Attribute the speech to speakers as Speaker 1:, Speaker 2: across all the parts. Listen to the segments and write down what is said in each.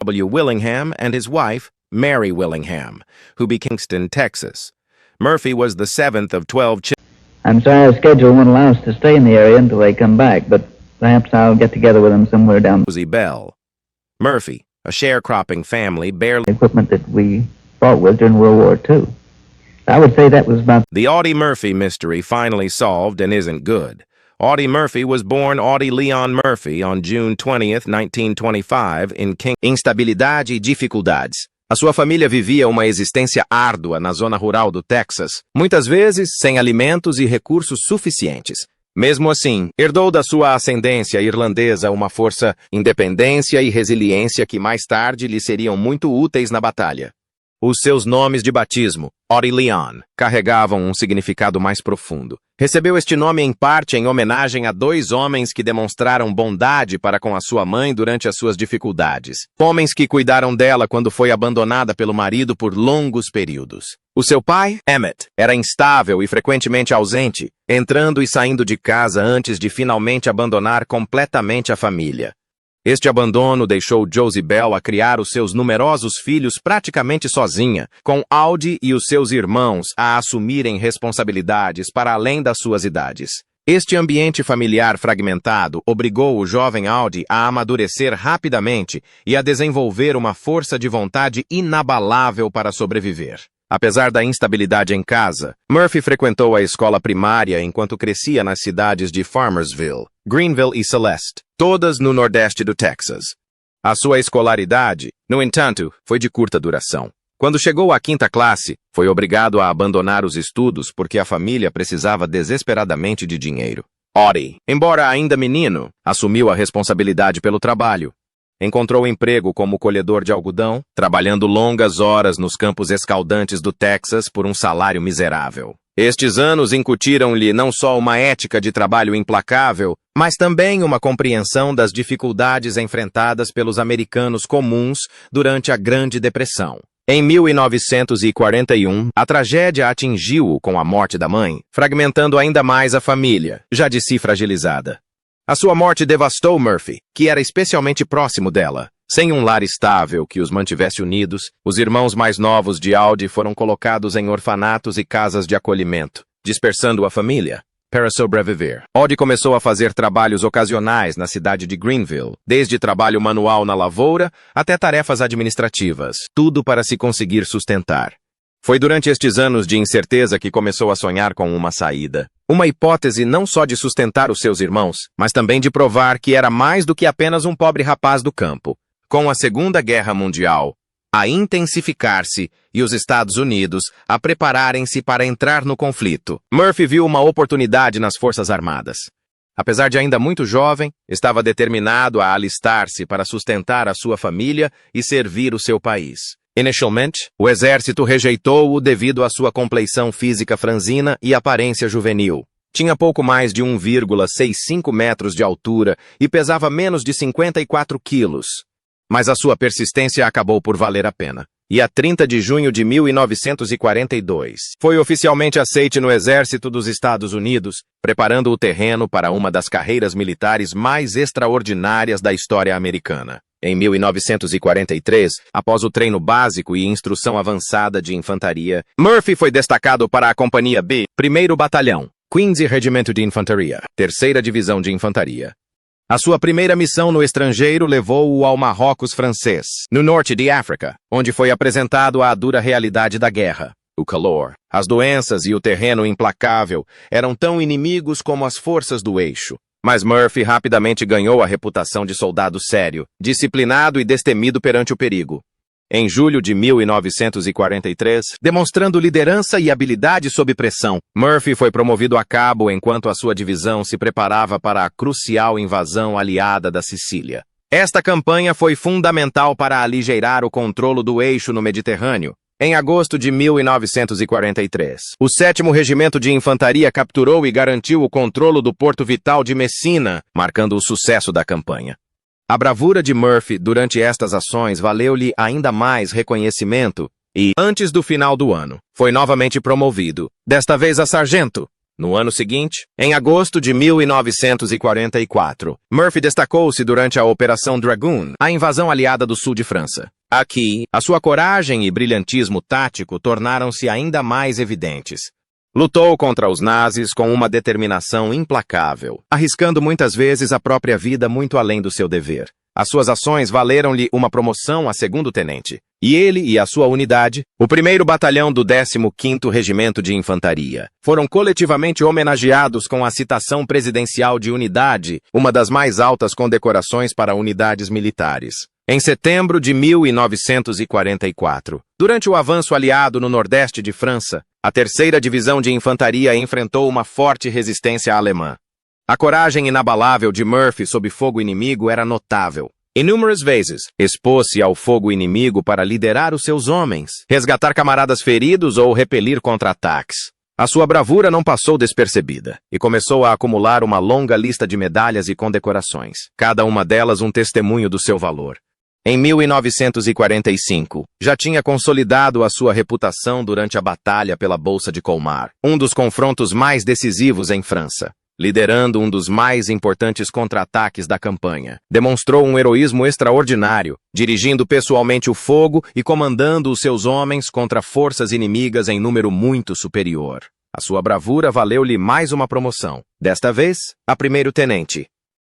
Speaker 1: W. Willingham and his wife, Mary Willingham, who became Kingston, Texas. Murphy was the seventh of 12 children.
Speaker 2: I'm sorry our schedule won't allow us to stay in the area until they come back, but perhaps I'll get together with them somewhere down
Speaker 1: Rosie Bell. Murphy, a sharecropping family, barely
Speaker 2: equipment that we fought with during World War II. I would say that was about...
Speaker 1: The Audie Murphy mystery finally solved and isn't good. Audie Murphy was born Audie Leon Murphy on June 20th, 1925, in Kingston. Instabilidade e dificuldades. A sua família vivia uma existência árdua na zona rural do Texas, muitas vezes sem alimentos e recursos suficientes. Mesmo assim, herdou da sua ascendência irlandesa uma força, independência e resiliência que mais tarde lhe seriam muito úteis na batalha. Os seus nomes de batismo, Audie Leon, carregavam um significado mais profundo. Recebeu este nome em parte em homenagem a dois homens que demonstraram bondade para com a sua mãe durante as suas dificuldades. Homens que cuidaram dela quando foi abandonada pelo marido por longos períodos. O seu pai, Emmett, era instável e frequentemente ausente, entrando e saindo de casa antes de finalmente abandonar completamente a família. Este abandono deixou Josie Bell a criar os seus numerosos filhos praticamente sozinha, com Audie e os seus irmãos a assumirem responsabilidades para além das suas idades. Este ambiente familiar fragmentado obrigou o jovem Audie a amadurecer rapidamente e a desenvolver uma força de vontade inabalável para sobreviver. Apesar da instabilidade em casa, Murphy frequentou a escola primária enquanto crescia nas cidades de Farmersville, Greenville e Celeste, todas no nordeste do Texas. A sua escolaridade, no entanto, foi de curta duração. Quando chegou à quinta classe, foi obrigado a abandonar os estudos porque a família precisava desesperadamente de dinheiro. Audie, embora ainda menino, assumiu a responsabilidade pelo trabalho. Encontrou emprego como colhedor de algodão, trabalhando longas horas nos campos escaldantes do Texas por um salário miserável. Estes anos incutiram-lhe não só uma ética de trabalho implacável, mas também uma compreensão das dificuldades enfrentadas pelos americanos comuns durante a Grande Depressão. Em 1941, a tragédia atingiu-o com a morte da mãe, fragmentando ainda mais a família, já de si fragilizada. A sua morte devastou Murphy, que era especialmente próximo dela. Sem um lar estável que os mantivesse unidos, os irmãos mais novos de Audie foram colocados em orfanatos e casas de acolhimento, dispersando a família. Para sobreviver, Audie começou a fazer trabalhos ocasionais na cidade de Greenville, desde trabalho manual na lavoura até tarefas administrativas, tudo para se conseguir sustentar. Foi durante estes anos de incerteza que começou a sonhar com uma saída. Uma hipótese não só de sustentar os seus irmãos, mas também de provar que era mais do que apenas um pobre rapaz do campo. Com a Segunda Guerra Mundial a intensificar-se e os Estados Unidos a prepararem-se para entrar no conflito, Murphy viu uma oportunidade nas Forças Armadas. Apesar de ainda muito jovem, estava determinado a alistar-se para sustentar a sua família e servir o seu país. Inicialmente, o exército rejeitou-o devido à sua compleição física franzina e aparência juvenil. Tinha pouco mais de 1,65 metros de altura e pesava menos de 54 quilos. Mas a sua persistência acabou por valer a pena. E a 30 de junho de 1942, foi oficialmente aceite no Exército dos Estados Unidos, preparando o terreno para uma das carreiras militares mais extraordinárias da história americana. Em 1943, após o treino básico e instrução avançada de infantaria, Murphy foi destacado para a Companhia B, 1º Batalhão, Quincy Regimento de Infantaria, 3ª Divisão de Infantaria. A sua primeira missão no estrangeiro levou-o ao Marrocos francês, no norte de África, onde foi apresentado à dura realidade da guerra. O calor, as doenças e o terreno implacável eram tão inimigos como as forças do eixo. Mas Murphy rapidamente ganhou a reputação de soldado sério, disciplinado e destemido perante o perigo. Em julho de 1943, demonstrando liderança e habilidade sob pressão, Murphy foi promovido a cabo enquanto a sua divisão se preparava para a crucial invasão aliada da Sicília. Esta campanha foi fundamental para aligeirar o controle do eixo no Mediterrâneo. Em agosto de 1943, o 7º Regimento de Infantaria capturou e garantiu o controle do porto vital de Messina, marcando o sucesso da campanha. A bravura de Murphy durante estas ações valeu-lhe ainda mais reconhecimento e, antes do final do ano, foi novamente promovido, desta vez a sargento. No ano seguinte, em agosto de 1944, Murphy destacou-se durante a Operação Dragoon, a invasão aliada do sul de França. Aqui, a sua coragem e brilhantismo tático tornaram-se ainda mais evidentes. Lutou contra os nazis com uma determinação implacável, arriscando muitas vezes a própria vida muito além do seu dever. As suas ações valeram-lhe uma promoção a segundo-tenente. E ele e a sua unidade, o 1º Batalhão do 15º Regimento de Infantaria, foram coletivamente homenageados com a citação presidencial de unidade, uma das mais altas condecorações para unidades militares. Em setembro de 1944, durante o avanço aliado no nordeste de França, a 3ª Divisão de Infantaria enfrentou uma forte resistência alemã. A coragem inabalável de Murphy sob fogo inimigo era notável. Inúmeras vezes, expôs-se ao fogo inimigo para liderar os seus homens, resgatar camaradas feridos ou repelir contra-ataques. A sua bravura não passou despercebida, e começou a acumular uma longa lista de medalhas e condecorações, cada uma delas um testemunho do seu valor. Em 1945, já tinha consolidado a sua reputação durante a Batalha pela Bolsa de Colmar, um dos confrontos mais decisivos em França. Liderando um dos mais importantes contra-ataques da campanha. Demonstrou um heroísmo extraordinário, dirigindo pessoalmente o fogo e comandando os seus homens contra forças inimigas em número muito superior. A sua bravura valeu-lhe mais uma promoção, desta vez, a 1º-tenente.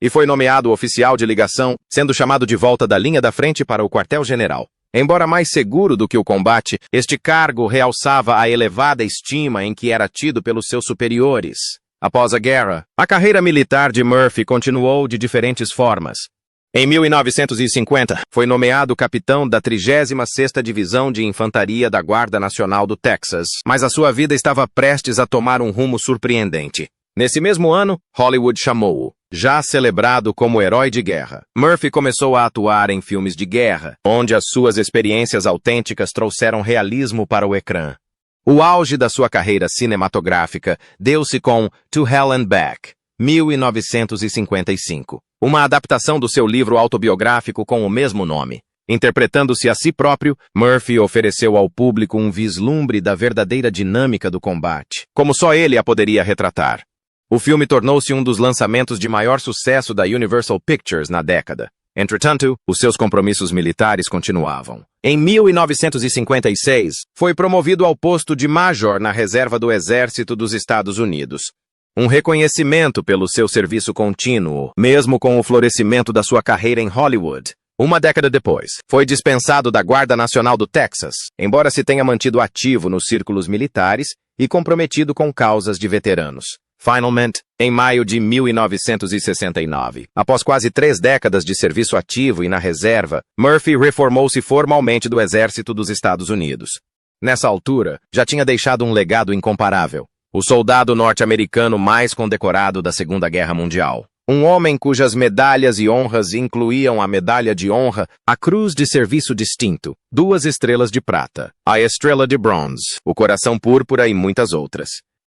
Speaker 1: E foi nomeado oficial de ligação, sendo chamado de volta da linha da frente para o quartel-general. Embora mais seguro do que o combate, este cargo realçava a elevada estima em que era tido pelos seus superiores. Após a guerra, a carreira militar de Murphy continuou de diferentes formas. Em 1950, foi nomeado capitão da 36ª Divisão de Infantaria da Guarda Nacional do Texas, mas a sua vida estava prestes a tomar um rumo surpreendente. Nesse mesmo ano, Hollywood chamou-o, já celebrado como herói de guerra. Murphy começou a atuar em filmes de guerra, onde as suas experiências autênticas trouxeram realismo para o ecrã. O auge da sua carreira cinematográfica deu-se com To Hell and Back, 1955, uma adaptação do seu livro autobiográfico com o mesmo nome. Interpretando-se a si próprio, Murphy ofereceu ao público um vislumbre da verdadeira dinâmica do combate, como só ele a poderia retratar. O filme tornou-se um dos lançamentos de maior sucesso da Universal Pictures na década. Entretanto, os seus compromissos militares continuavam. Em 1956, foi promovido ao posto de major na reserva do Exército dos Estados Unidos. Um reconhecimento pelo seu serviço contínuo, mesmo com o florescimento da sua carreira em Hollywood. Uma década depois, foi dispensado da Guarda Nacional do Texas, embora se tenha mantido ativo nos círculos militares e comprometido com causas de veteranos. Finalmente, em maio de 1969, após quase 3 décadas de serviço ativo e na reserva, Murphy reformou-se formalmente do Exército dos Estados Unidos. Nessa altura, já tinha deixado um legado incomparável. O soldado norte-americano mais condecorado da Segunda Guerra Mundial. Um homem cujas medalhas e honras incluíam a Medalha de Honra, a Cruz de Serviço Distinto, 2 estrelas de prata, a Estrela de Bronze, o Coração Púrpura e muitas outras.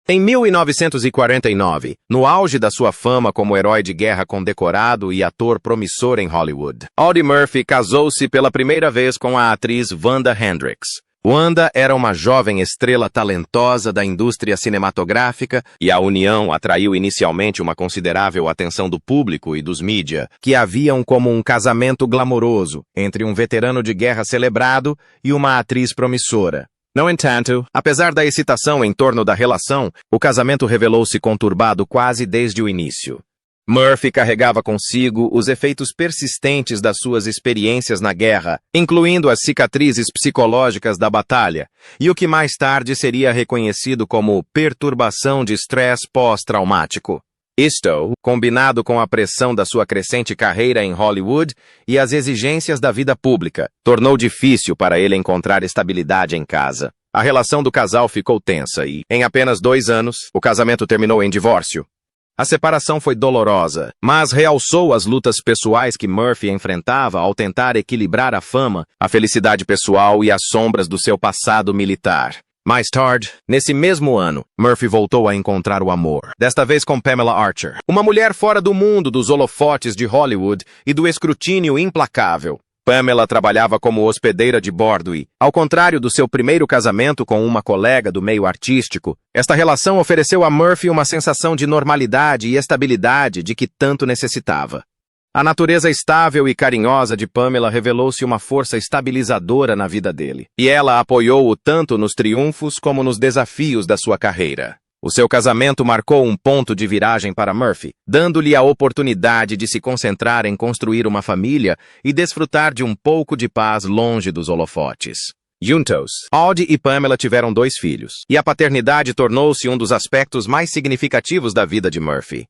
Speaker 1: Em 1949, no auge da sua fama como herói de guerra condecorado e ator promissor em Hollywood, Audie Murphy casou-se pela primeira vez com a atriz Wanda Hendricks. Wanda era uma jovem estrela talentosa da indústria cinematográfica e a união atraiu inicialmente uma considerável atenção do público e dos mídia, que a viam como um casamento glamouroso entre um veterano de guerra celebrado e uma atriz promissora. No entanto, apesar da excitação em torno da relação, o casamento revelou-se conturbado quase desde o início. Murphy carregava consigo os efeitos persistentes das suas experiências na guerra, incluindo as cicatrizes psicológicas da batalha, e o que mais tarde seria reconhecido como perturbação de estresse pós-traumático. Isto, combinado com a pressão da sua crescente carreira em Hollywood e as exigências da vida pública, tornou difícil para ele encontrar estabilidade em casa. A relação do casal ficou tensa e, em apenas 2 anos, o casamento terminou em divórcio. A separação foi dolorosa, mas realçou as lutas pessoais que Murphy enfrentava ao tentar equilibrar a fama, a felicidade pessoal e as sombras do seu passado militar. Mais tarde, nesse mesmo ano, Murphy voltou a encontrar o amor, desta vez com Pamela Archer, uma mulher fora do mundo dos holofotes de Hollywood e do escrutínio implacável. Pamela trabalhava como hospedeira de bordo e, ao contrário do seu primeiro casamento com uma colega do meio artístico, esta relação ofereceu a Murphy uma sensação de normalidade e estabilidade de que tanto necessitava. A natureza estável e carinhosa de Pamela revelou-se uma força estabilizadora na vida dele, e ela apoiou-o tanto nos triunfos como nos desafios da sua carreira. O seu casamento marcou um ponto de viragem para Murphy, dando-lhe a oportunidade de se concentrar em construir uma família e desfrutar de um pouco de paz longe dos holofotes. Juntos, Audie e Pamela tiveram 2 filhos, e a paternidade tornou-se um dos aspectos mais significativos da vida de Murphy.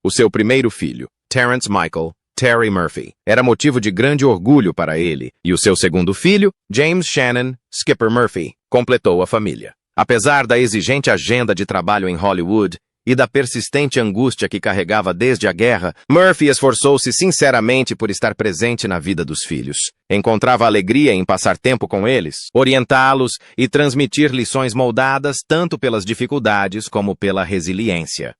Speaker 1: O seu primeiro filho, Terrence Michael Terry Murphy, era motivo de grande orgulho para ele, e o seu segundo filho, James Shannon Skipper Murphy, completou a família. Apesar da exigente agenda de trabalho em Hollywood e da persistente angústia que carregava desde a guerra, Murphy esforçou-se sinceramente por estar presente na vida dos filhos. Encontrava alegria em passar tempo com eles, orientá-los e transmitir lições moldadas tanto pelas dificuldades como pela resiliência.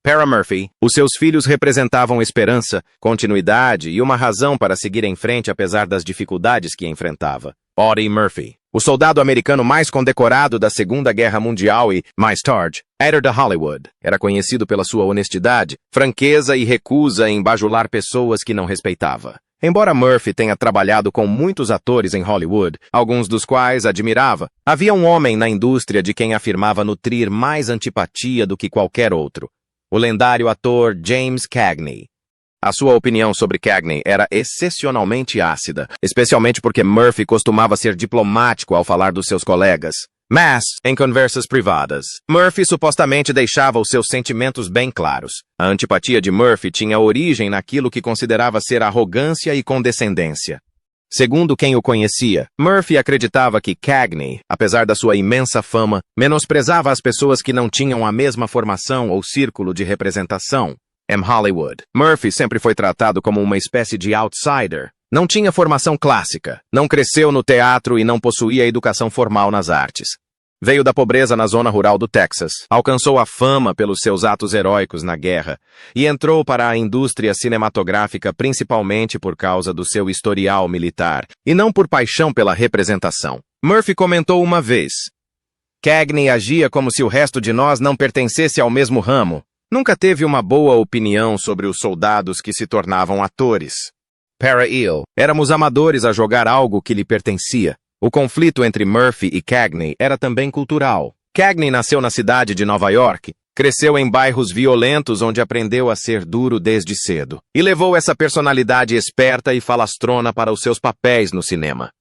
Speaker 1: Para Murphy, os seus filhos representavam esperança, continuidade e uma razão para seguir em frente apesar das dificuldades que enfrentava. Audie Murphy, o soldado americano mais condecorado da Segunda Guerra Mundial e, mais tarde, Editor de Hollywood, era conhecido pela sua honestidade, franqueza e recusa em bajular pessoas que não respeitava. Embora Murphy tenha trabalhado com muitos atores em Hollywood, alguns dos quais admirava, havia um homem na indústria de quem afirmava nutrir mais antipatia do que qualquer outro: o lendário ator James Cagney. A sua opinião sobre Cagney era excepcionalmente ácida, especialmente porque Murphy costumava ser diplomático ao falar dos seus colegas. Mas, em conversas privadas, Murphy supostamente deixava os seus sentimentos bem claros. A antipatia de Murphy tinha origem naquilo que considerava ser arrogância e condescendência. Segundo quem o conhecia, Murphy acreditava que Cagney, apesar da sua imensa fama, menosprezava as pessoas que não tinham a mesma formação ou círculo de representação. Em Hollywood, Murphy sempre foi tratado como uma espécie de outsider. Não tinha formação clássica, não cresceu no teatro e não possuía educação formal nas artes. Veio da pobreza na zona rural do Texas, alcançou a fama pelos seus atos heróicos na guerra e entrou para a indústria cinematográfica principalmente por causa do seu historial militar e não por paixão pela representação. Murphy comentou uma vez: Cagney agia como se o resto de nós não pertencesse ao mesmo ramo. Nunca teve uma boa opinião sobre os soldados que se tornavam atores. Para ele, éramos amadores a jogar algo que lhe pertencia. O conflito entre Murphy e Cagney era também cultural. Cagney nasceu na cidade de Nova York, cresceu em bairros violentos onde aprendeu a ser duro desde cedo, e levou essa personalidade esperta e falastrona para os seus papéis no cinema.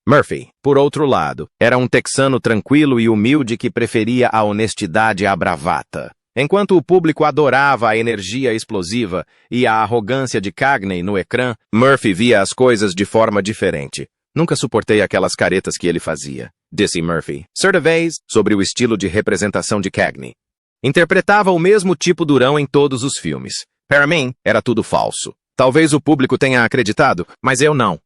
Speaker 1: Murphy, por outro lado, era um texano tranquilo e humilde que preferia a honestidade à bravata. Enquanto o público adorava a energia explosiva e a arrogância de Cagney no ecrã, Murphy via as coisas de forma diferente. Nunca suportei aquelas caretas que ele fazia, disse Murphy, certa vez, sobre o estilo de representação de Cagney. Interpretava o mesmo tipo durão em todos os filmes. Para mim, era tudo falso. Talvez o público tenha acreditado, mas eu não.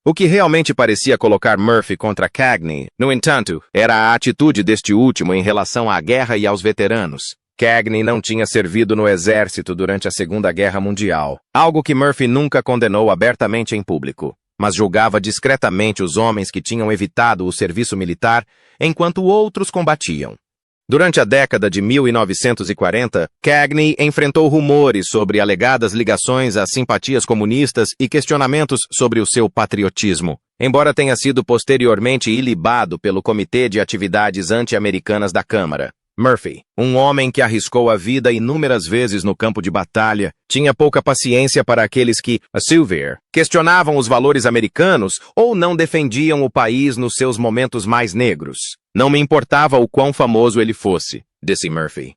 Speaker 1: O que realmente parecia colocar Murphy contra Cagney, no entanto, era a atitude deste último em relação à guerra e aos veteranos. Cagney não tinha servido no exército durante a Segunda Guerra Mundial, algo que Murphy nunca condenou abertamente em público, mas julgava discretamente os homens que tinham evitado o serviço militar enquanto outros combatiam. Durante a década de 1940, Cagney enfrentou rumores sobre alegadas ligações a simpatias comunistas e questionamentos sobre o seu patriotismo, embora tenha sido posteriormente ilibado pelo Comitê de Atividades Anti-Americanas da Câmara. Murphy, um homem que arriscou a vida inúmeras vezes no campo de batalha, tinha pouca paciência para aqueles que, a seu ver, questionavam os valores americanos ou não defendiam o país nos seus momentos mais negros. Não me importava o quão famoso ele fosse, disse Murphy.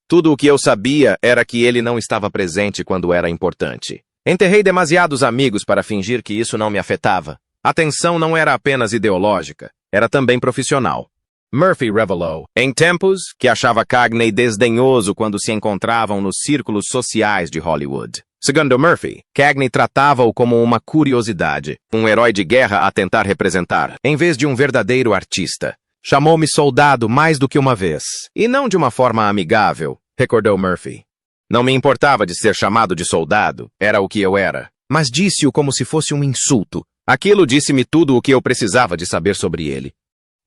Speaker 1: Tudo o que eu sabia era que ele não estava presente quando era importante. Enterrei demasiados amigos para fingir que isso não me afetava. A tensão não era apenas ideológica, era também profissional. Murphy revelou, em tempos, que achava Cagney desdenhoso quando se encontravam nos círculos sociais de Hollywood. Segundo Murphy, Cagney tratava-o como uma curiosidade, um herói de guerra a tentar representar, em vez de um verdadeiro artista. Chamou-me soldado mais do que uma vez, e não de uma forma amigável, recordou Murphy. Não me importava de ser chamado de soldado, era o que eu era, mas disse-o como se fosse um insulto. Aquilo disse-me tudo o que eu precisava de saber sobre ele.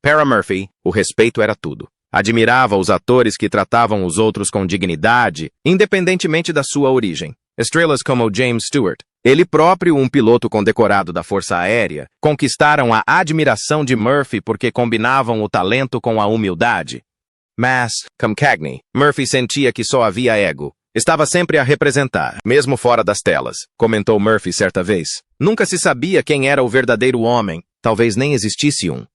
Speaker 1: Para Murphy, o respeito era tudo. Admirava os atores que tratavam os outros com dignidade, independentemente da sua origem. Estrelas como James Stewart, ele próprio um piloto condecorado da Força Aérea, conquistaram a admiração de Murphy porque combinavam o talento com a humildade. Mas, como Cagney, Murphy sentia que só havia ego. Estava sempre a representar, mesmo fora das telas, comentou Murphy certa vez. Nunca se sabia quem era o verdadeiro homem, talvez nem existisse um.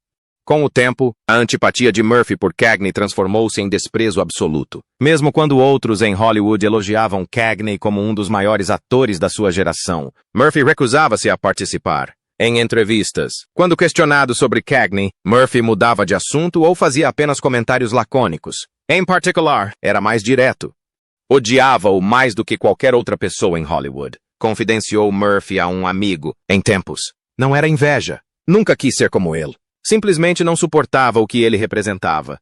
Speaker 1: Com o tempo, a antipatia de Murphy por Cagney transformou-se em desprezo absoluto. Mesmo quando outros em Hollywood elogiavam Cagney como um dos maiores atores da sua geração, Murphy recusava-se a participar. Em entrevistas, quando questionado sobre Cagney, Murphy mudava de assunto ou fazia apenas comentários lacônicos. Em particular, era mais direto. Odiava-o mais do que qualquer outra pessoa em Hollywood, confidenciou Murphy a um amigo, em tempos. Não era inveja. Nunca quis ser como ele. Simplesmente não suportava o que ele representava.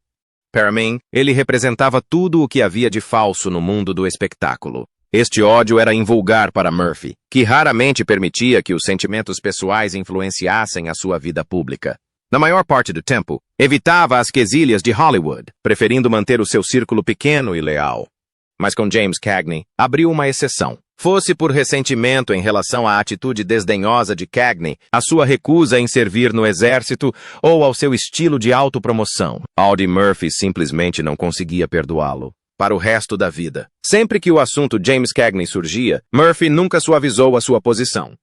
Speaker 1: Para mim, ele representava tudo o que havia de falso no mundo do espectáculo. Este ódio era invulgar para Murphy, que raramente permitia que os sentimentos pessoais influenciassem a sua vida pública. Na maior parte do tempo, evitava as quesilhas de Hollywood, preferindo manter o seu círculo pequeno e leal. Mas com James Cagney, abriu uma exceção. Fosse por ressentimento em relação à atitude desdenhosa de Cagney, a sua recusa em servir no exército ou ao seu estilo de autopromoção, Audie Murphy simplesmente não conseguia perdoá-lo. Para o resto da vida. Sempre que o assunto James Cagney surgia, Murphy nunca suavizou a sua posição.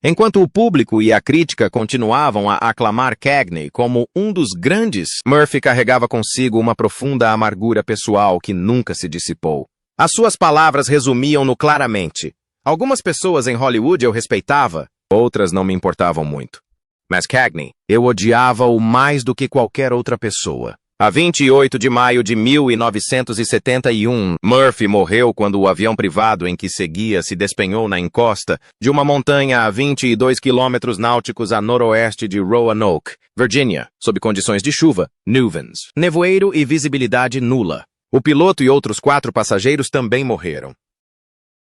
Speaker 1: Enquanto o público e a crítica continuavam a aclamar Cagney como um dos grandes, Murphy carregava consigo uma profunda amargura pessoal que nunca se dissipou. As suas palavras resumiam-no claramente. Algumas pessoas em Hollywood eu respeitava, outras não me importavam muito. Mas Cagney, eu odiava-o mais do que qualquer outra pessoa. A 28 de maio de 1971, Murphy morreu quando o avião privado em que seguia se despenhou na encosta de uma montanha a 22 quilômetros náuticos a noroeste de Roanoke, Virgínia, sob condições de chuva, nuvens, nevoeiro e visibilidade nula. O piloto e outros 4 passageiros também morreram.